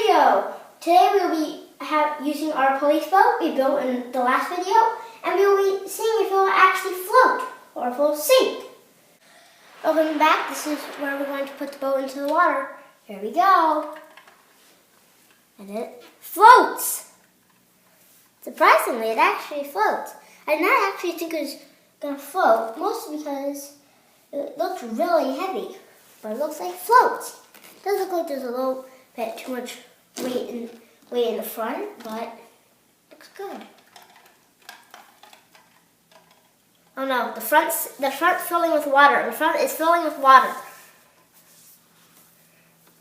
video. Today we will be using our police boat we built in the last video, and we will be seeing if it will actually float or if it will sink. Welcome back. This is where we're going to put the boat into the water. Here we go. And it floats. Surprisingly, it actually floats. I did not actually think it was going to float, mostly because it looks really heavy, but it looks like it floats. It does look like there's a little bit too much weight in the front, but it looks good. Oh no, the front's filling with water. The front is filling with water.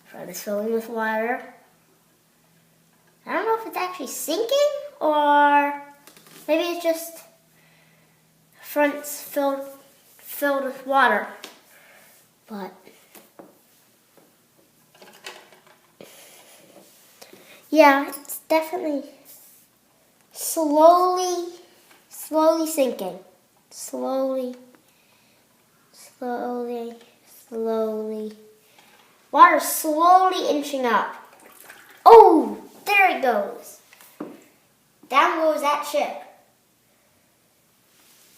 The front is filling with water. I don't know if it's actually sinking or maybe it's just front's filled with water. But yeah, it's definitely slowly sinking. Slowly. Water's slowly inching up. Oh, there it goes. Down goes that ship.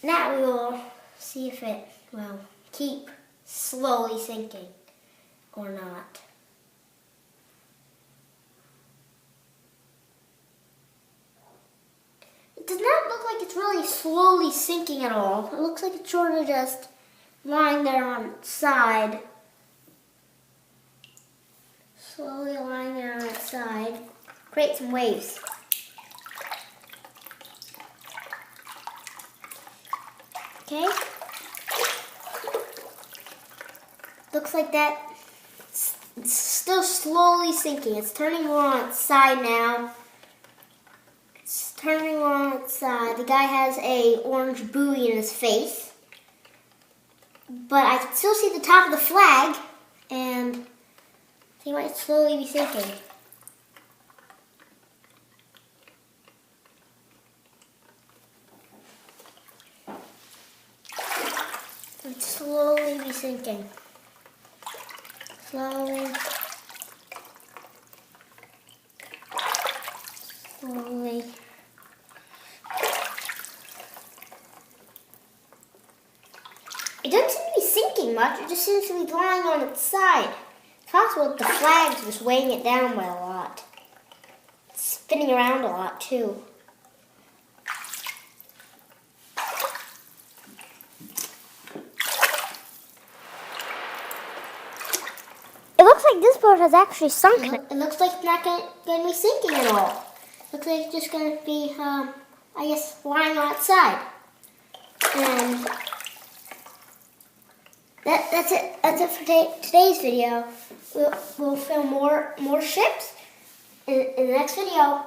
Now we will see if it will keep slowly sinking or not. It does not look like it's really slowly sinking at all. It looks like it's sort of just lying there on its side. Slowly lying there on its side. Create some waves. Okay. Looks like that. It's still slowly sinking. It's turning more on its side now. It's turning more on its side. The guy has a orange buoy in his face. But I can still see the top of the flag, and he might slowly be sinking. It's slowly be sinking. Slowly. It doesn't seem to be sinking much. It just seems to be lying on its side. It's possible that the flag's just weighing it down by a lot. It's spinning around a lot too. It looks like this boat has actually sunk. It looks like it's not going to be sinking at all. It looks like it's just going to be, I guess, lying on its side. And that's it. That's it for today's video. We'll film more ships in the next video.